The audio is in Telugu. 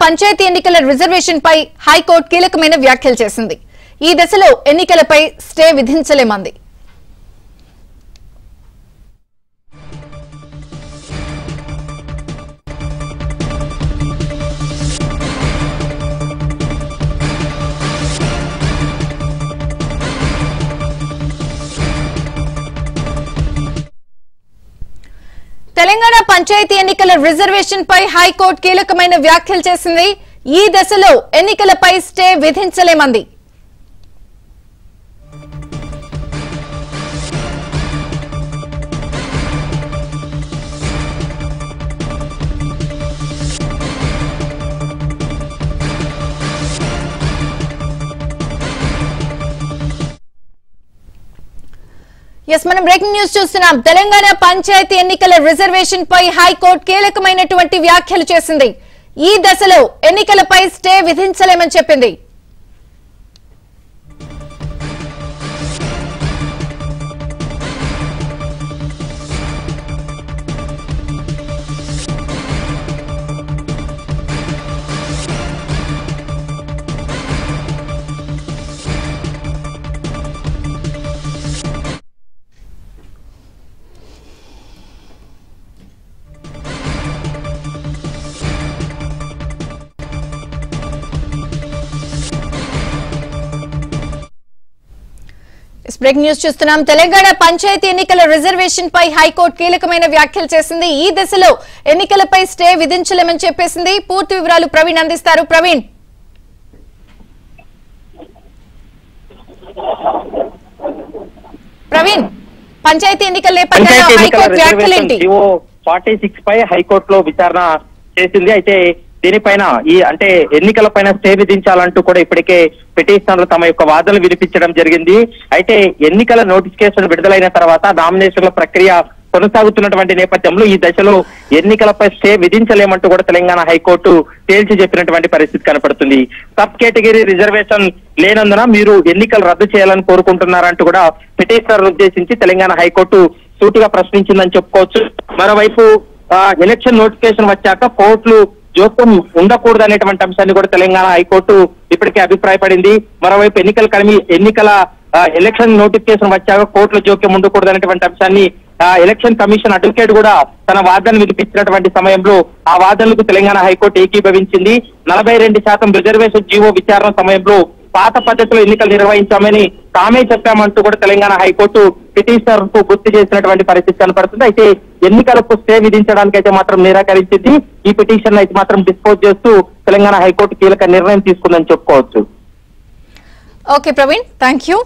పంచాయతీ ఎన్నికల రిజర్వేషన్ పై హైకోర్టు కీలకమైన వ్యాఖ్యలు చేసింది. ఈ దశలో ఎన్నికలపై స్టే విధించలేమంది. తెలంగాణ పంచాయతీ ఎన్నికల రిజర్వేషన్ పై హైకోర్టు కీలకమైన వ్యాఖ్యలు చేసింది. ఈ దశలో ఎన్నికలపై స్టే విధించలేమంది. మనం బ్రేకింగ్ న్యూస్ చూస్తున్నాం. తెలంగాణ పంచాయతీ ఎన్నికల రిజర్వేషన్ పై హైకోర్టు కీలకమైనటువంటి వ్యాఖ్యలు చేసింది. ఈ దశలో ఎన్నికలపై స్టే విధించలేమని చెప్పింది. బ్రేకింగ్ న్యూస్ చూస్తున్నాం. తెలంగాణ పంచాయతీ ఎన్నికల రిజర్వేషన్ పై హైకోర్టు కీలకమైన వ్యాఖ్యలు చేసింది. ఈ దశలో ఎన్నికలపై స్టే విధించలేమని చెప్పేసింది. పూర్తి వివరాలు ప్రవీణ్ అందిస్తారు. ప్రవీణ్, పంచాయతీ ఎన్నికల నేపథ్యంలో హైకోర్టు వ్యాఖ్యలేంటి? 46 పై హైకోర్టులో విచారణ చేసింది. అయితే దీనిపైన అంటే ఎన్నికల పైన స్టే విధించాలంటూ కూడా ఇప్పటికే పిటిషనర్లు తమ యొక్క వాదనలు వినిపించడం జరిగింది. అయితే ఎన్నికల నోటిఫికేషన్ విడుదలైన తర్వాత నామినేషన్ల ప్రక్రియ కొనసాగుతున్నటువంటి నేపథ్యంలో ఈ దశలో ఎన్నికలపై స్టే విధించలేమంటూ కూడా తెలంగాణ హైకోర్టు తేల్చి చెప్పినటువంటి పరిస్థితి కనపడుతుంది. సబ్ కేటగిరీ రిజర్వేషన్ లేనందున మీరు ఎన్నికలు రద్దు చేయాలని కోరుకుంటున్నారంటూ కూడా పిటిషనర్లు ఉద్దేశించి తెలంగాణ హైకోర్టు సూటిగా ప్రశ్నించిందని చెప్పుకోవచ్చు. మరోవైపు ఎలక్షన్ నోటిఫికేషన్ వచ్చాక కోర్టులు జోక్యం ఉండకూడదు అనేటువంటి అంశాన్ని కూడా తెలంగాణ హైకోర్టు ఇప్పటికే అభిప్రాయపడింది. మరోవైపు ఎన్నికల ఎలక్షన్ నోటిఫికేషన్ వచ్చాక కోర్టుల జోక్యం ఉండకూడదు అనేటువంటి అంశాన్ని ఎలక్షన్ కమిషన్ అడ్వకేట్ కూడా తన వాదనలు వినిపించినటువంటి సమయంలో ఆ వాదనలకు తెలంగాణ హైకోర్టు ఏకీభవించింది. 42% రిజర్వేషన్ జీవో విచారణ సమయంలో పాత పద్ధతిలో ఎన్నికలు నిర్వహించామని తామే చెప్పామంటూ కూడా తెలంగాణ హైకోర్టు పిటిషనర్ కు గుర్తు చేసినటువంటి పరిస్థితి కనపడుతుంది. అయితే ఎన్నికలకు స్టే విధించడానికి అయితే మాత్రం నిరాకరించింది. ఈ పిటిషన్ అయితే మాత్రం డిస్పోజ్ చేస్తూ తెలంగాణ హైకోర్టు కీలక నిర్ణయం తీసుకుందని చెప్పుకోవచ్చు. Okay Praveen, thank you.